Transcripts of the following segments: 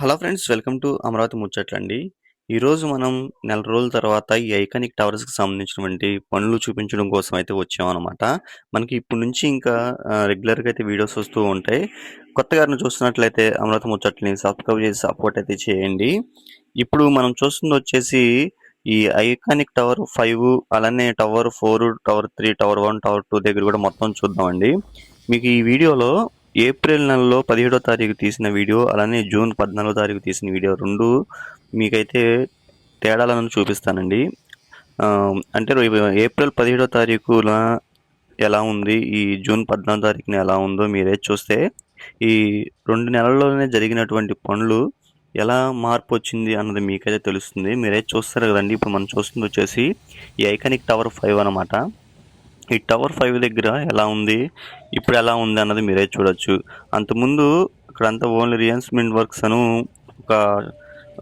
Hello friends, welcome to Amaravati ముచ్చట్లండి. ఈరోజు మనం నెల రోజుల తర్వాత ఈ ఐకానిక్ టవర్స్‌కి సంబంధించినటువంటి పనులు చూపించడం కోసం అయితే వచ్చామనమాట. మనకి ఇప్పటి నుంచి ఇంకా రెగ్యులర్‌గా అయితే వీడియోస్ వస్తూ ఉంటాయి. కొత్తగా ఎవరైనా చూస్తున్నట్లయితే అమరావతి ముచ్చట్లని సబ్స్క్రైబ్ చేసి సపోర్ట్ అయితే చేయండి. ఇప్పుడు మనం చూస్తుందొచ్చేసి ఈ ఐకానిక్ టవర్ 5 అలానే టవర్ 4, టవర్ 3, టవర్ 1, టవర్ 2 దగ్గర కూడా మొత్తం చూద్దామండి. మీకు ఈ వీడియోలో ఏప్రిల్ నెలలో 17వ తారీఖు తీసిన వీడియో, అలానే జూన్ 14వ తారీఖు తీసిన వీడియో 2 మీకైతే తేడాలను చూపిస్తానండి. అంటే ఏప్రిల్ 17వ తారీఖున ఎలా ఉంది, ఈ జూన్ 14వ తారీఖున ఎలా ఉందో మీరైతే చూస్తే ఈ 2 నెలల్లోనే జరిగినటువంటి పనులు ఎలా మార్పు వచ్చింది అన్నది మీకైతే తెలుస్తుంది. మీరైతే చూస్తారు కదండి. ఇప్పుడు మనం చూస్తుంది వచ్చేసి ఈ ఐకానిక్ టవర్ 5 అనమాట. ఈ టవర్ 5 దగ్గర ఎలా ఉంది, ఇప్పుడు ఎలా ఉంది అన్నది మీరే చూడొచ్చు. అంతకుముందు అక్కడంతా ఓన్లీ రియాన్స్మెంట్ వర్క్స్ అను ఒక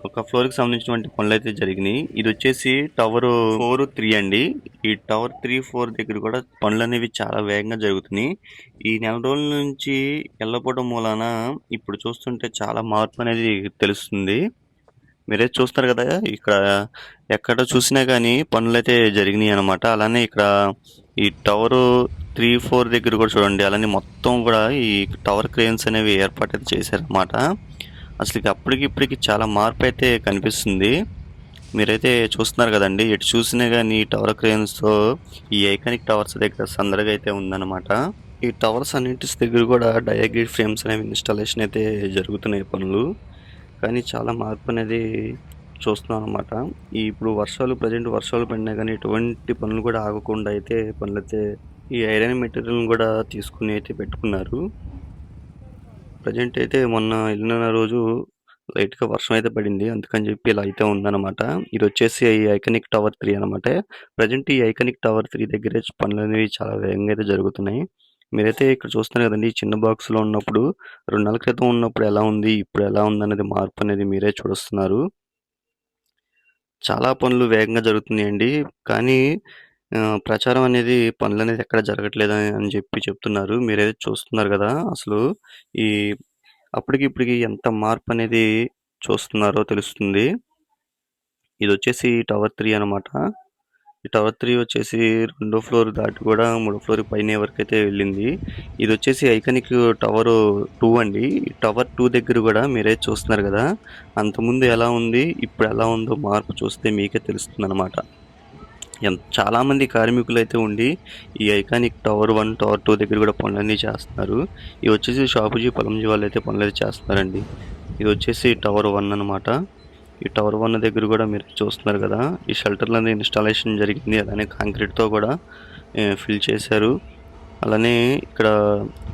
ఒక ఫ్లోర్కి సంబంధించినటువంటి పనులు అయితే జరిగినాయి. ఇది వచ్చేసి టవర్ 4, 3 అండి. ఈ టవర్ 3, 4 దగ్గర కూడా పనులు అనేవి చాలా వేగంగా జరుగుతున్నాయి. ఈ నెల రోజుల నుంచి వెళ్ళకపోవడం మూలాన ఇప్పుడు చూస్తుంటే చాలా మార్పు అనేది తెలుస్తుంది. మీరే చూస్తారు కదా, ఇక్కడ ఎక్కడ చూసినా కానీ పనులైతే జరిగినాయి అనమాట. అలానే ఇక్కడ ఈ టవర్ 3, 4 దగ్గర కూడా చూడండి, అలానే మొత్తం కూడా ఈ టవర్ క్రేన్స్ అనేవి ఏర్పాటు అయితే చేశారనమాట. అసలు అప్పటికి ఇప్పటికి చాలా మార్పు అయితే కనిపిస్తుంది. మీరైతే చూస్తున్నారు కదండి, ఎటు చూసినా కానీ టవర్ క్రేన్స్తో ఈ ఐకానిక్ టవర్స్ దగ్గర సందడిగా అయితే ఉందన్నమాట. ఈ టవర్స్ అన్నింటి దగ్గర కూడా డయాగ్రిడ్ ఫ్రేమ్స్ అనేవి ఇన్స్టాలేషన్ అయితే జరుగుతున్నాయి పనులు. కానీ చాలా మార్పు అనేది చూస్తున్నాం అనమాట. ఇప్పుడు ప్రజెంట్ వర్షాలు పడినా కానీ ఎటువంటి పనులు కూడా ఆగకుండా అయితే పనులైతే ఈ ఐరన్ మెటీరియల్ని కూడా తీసుకుని అయితే పెట్టుకున్నారు. ప్రజెంట్ అయితే మొన్న వెళ్ళిన రోజు లైట్గా వర్షం అయితే పడింది, అందుకని చెప్పి ఇలా అయితే ఉందన్నమాట. ఇది వచ్చేసి ఈ ఐకానిక్ టవర్ 3 అనమాట. ప్రజెంట్ ఈ ఐకానిక్ టవర్ 3 దగ్గరే పనులు అనేవి చాలా వేగంగా అయితే జరుగుతున్నాయి. మీరైతే ఇక్కడ చూస్తున్నారు కదండి, చిన్న బాక్స్లో ఉన్నప్పుడు 2 నెలల క్రితం ఉన్నప్పుడు ఎలా ఉంది, ఇప్పుడు ఎలా ఉంది అనేది మార్పు అనేది మీరే చూస్తున్నారు. చాలా పనులు వేగంగా జరుగుతున్నాయండి. కానీ ప్రచారం అనేది పనులనేది ఎక్కడ జరగట్లేదని అని చెప్పి చెప్తున్నారు. మీరైతే చూస్తున్నారు కదా, అసలు ఈ అప్పటికి ఇప్పటికి ఎంత మార్పు అనేది చూస్తున్నారో తెలుస్తుంది. ఇది వచ్చేసి టవర్ 3 అనమాట. ఈ టవర్ 3 వచ్చేసి 2వ ఫ్లోర్ దాటి కూడా 3వ ఫ్లోర్ పైన వరకు అయితే వెళ్ళింది. ఇది వచ్చేసి ఐకానిక్ టవర్ 2 అండి. ఈ టవర్ 2 దగ్గర కూడా మీరే చూస్తున్నారు కదా, అంతకుముందు ఎలా ఉంది, ఇప్పుడు ఎలా ఉందో మార్పు చూస్తే మీకే తెలుస్తుంది అనమాట. చాలామంది కార్మికులు అయితే ఉండి ఈ ఐకానిక్ టవర్ 1, టవర్ 2 దగ్గర కూడా పనులన్నీ చేస్తున్నారు. ఇవి వచ్చేసి షాపుజీ పొలంజీ వాళ్ళు అయితే పనులు అయితే చేస్తున్నారండి. ఇది వచ్చేసి టవర్ 1 అనమాట. ఈ టవర్ 1 దగ్గర కూడా మీరు చూస్తున్నారు కదా, ఈ షెల్టర్లు అనేది ఇన్స్టాలేషన్ జరిగింది. అలానే కాంక్రీట్తో కూడా ఫిల్ చేశారు. అలానే ఇక్కడ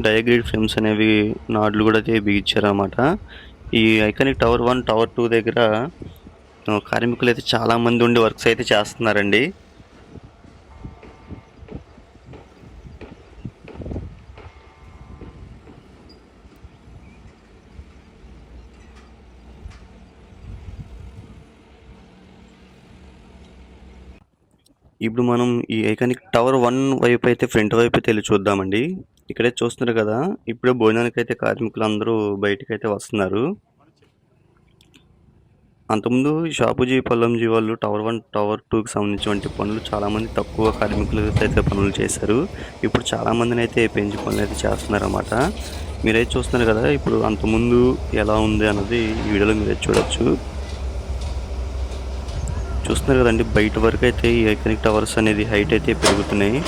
డయాగ్రిడ్ ఫ్రేమ్స్ అనేవి నాడ్లు కూడా అయితే బిగించారు అనమాట. ఈ ఐకానిక్ టవర్ 1, టవర్ 2 దగ్గర కార్మికులు అయితే చాలామంది ఉండి వర్క్స్ అయితే చేస్తున్నారండి. ఇప్పుడు మనం ఈ ఐకానిక్ టవర్ 1 వైపు అయితే ఫ్రంట్ వైపు అయితే వెళ్ళి చూద్దామండి. ఇక్కడైతే చూస్తున్నారు కదా, ఇప్పుడే భోజనానికి అయితే కార్మికులు అందరూ బయటకైతే వస్తున్నారు. అంతకుముందు షాపుజీ పొలంజీ వాళ్ళు టవర్ 1, టవర్ 2కి సంబంధించినటువంటి పనులు చాలామంది తక్కువ కార్మికులు అయితే పనులు చేశారు. ఇప్పుడు చాలామందిని అయితే పెంచి పనులు అయితే చేస్తున్నారన్నమాట. మీరైతే చూస్తున్నారు కదా, ఇప్పుడు అంతకుముందు ఎలా ఉంది అన్నది ఈ వీడియోలో మీరైతే చూడొచ్చు. చూస్తున్నారు కదండి, బయట వరకు అయితే ఈ ఐకానిక్ టవర్స్ అనేది హైట్ అయితే పెరుగుతున్నాయి.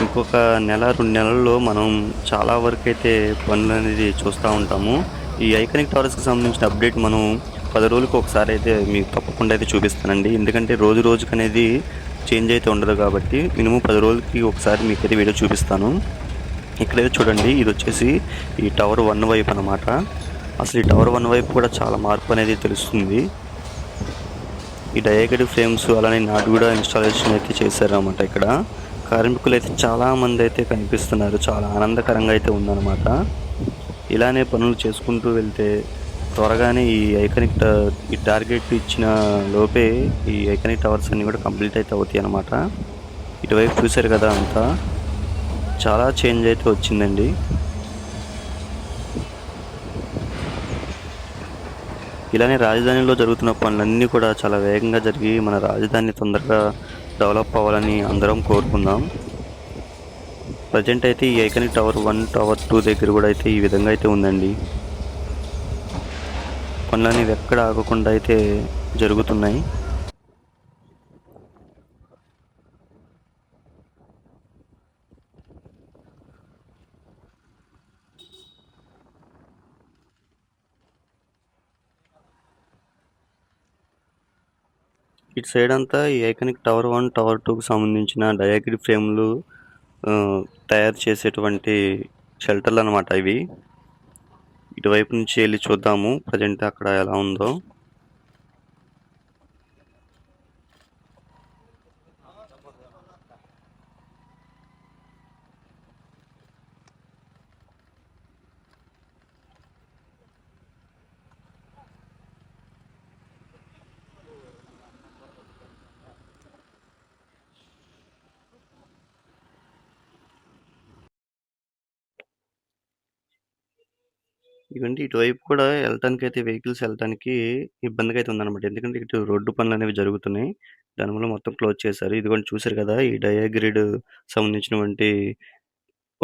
ఇంకొక నెల 2 నెలల్లో మనం చాలా వరకు అయితే పనులు అనేది చూస్తూ ఉంటాము. ఈ ఐకానిక్ టవర్స్కి సంబంధించిన అప్డేట్ మనం 10 రోజులకు ఒకసారి అయితే మీకు తప్పకుండా అయితే చూపిస్తానండి. ఎందుకంటే రోజు రోజుకి అనేది చేంజ్ అయితే ఉండదు కాబట్టి మినిమం 10 రోజులకి ఒకసారి మీకైతే వీడియో చూపిస్తాను. ఇక్కడైతే చూడండి, ఇది వచ్చేసి ఈ టవర్ 1 వైపు అనమాట. అసలు ఈ టవర్ 1 వైపు కూడా చాలా మార్పు అనేది తెలుస్తుంది. ఈ డయాగ్రిడ్ ఫ్రేమ్స్ అలానే నాటు కూడా ఇన్స్టాలేషన్ అయితే చేశారన్నమాట. ఇక్కడ కార్మికులు అయితే చాలామంది అయితే కనిపిస్తున్నారు. చాలా ఆనందకరంగా అయితే ఉందన్నమాట. ఇలానే పనులు చేసుకుంటూ వెళ్తే త్వరగానే ఈ టార్గెట్ ఇచ్చిన లోపే ఈ ఐకానిక్ టవర్స్ అన్నీ కూడా కంప్లీట్ అయితే అవుతాయి అన్నమాట. ఇటువైపు చూశారు కదా, అంతా చాలా చేంజ్ అయితే వచ్చిందండి. ఇలానే రాజధానిలో జరుగుతున్న పనులన్నీ కూడా చాలా వేగంగా జరిగి మన రాజధాని తొందరగా డెవలప్ అవ్వాలని అందరం కోరుకుందాం. ప్రజెంట్ అయితే ఈ ఐకానిక్ టవర్ 1, టవర్ 2 దగ్గర కూడా అయితే ఈ విధంగా అయితే ఉందండి. పనులు అనేవి ఎక్కడ ఆగకుండా అయితే జరుగుతున్నాయి. ఇటు సైడ్ అంతా ఈ ఐకానిక్ టవర్ 1, టవర్ 2కు సంబంధించిన డయాగ్రి ఫ్రేమ్లు తయారు చేసేటువంటి షెల్టర్లు అనమాట ఇవి. ఇటువైపు నుంచి వెళ్ళి చూద్దాము ప్రజెంట్ అక్కడ ఎలా ఉందో. ఇవండి ఇటువైపు కూడా వెళ్ళటానికి అయితే వెహికల్స్ వెళ్ళటానికి ఇబ్బందిగా అయితే ఉందన్నమాట. ఎందుకంటే ఇటు రోడ్డు పనులు అనేవి జరుగుతున్నాయి. దానివల్ల మొత్తం క్లోజ్ చేశారు. ఇదిగోండి చూసారు కదా, ఈ డయాగ్రిడ్ సంబంధించినటువంటి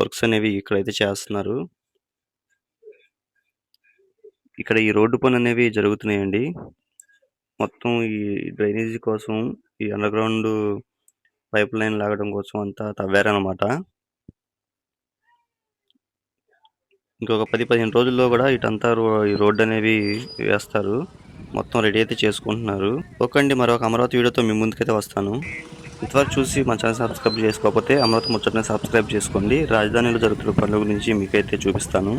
వర్క్స్ అనేవి ఇక్కడైతే చేస్తున్నారు. ఇక్కడ ఈ రోడ్డు పనులు అనేవి జరుగుతున్నాయండి. మొత్తం ఈ డ్రైనేజీ కోసం ఈ అండర్ గ్రౌండ్ పైప్ లైన్ లాగడం కోసం అంతా తవ్వారనమాట. ఇంకొక 10-15 రోజుల్లో కూడా ఇటంతా ఈ రోడ్డు అనేవి వేస్తారు. మొత్తం రెడీ అయితే చేసుకుంటున్నారు. ఓకే అండి, మరొక అమరావతి వీడియోతో మీ ముందుకైతే వస్తాను. ఇంతవరకు చూసి మా ఛానల్ సబ్స్క్రైబ్ చేసుకోకపోతే అమరావతి ముచ్చటని సబ్స్క్రైబ్ చేసుకోండి. రాజధానిలో జరుగుతున్న పనుల గురించి మీకైతే చూపిస్తాను.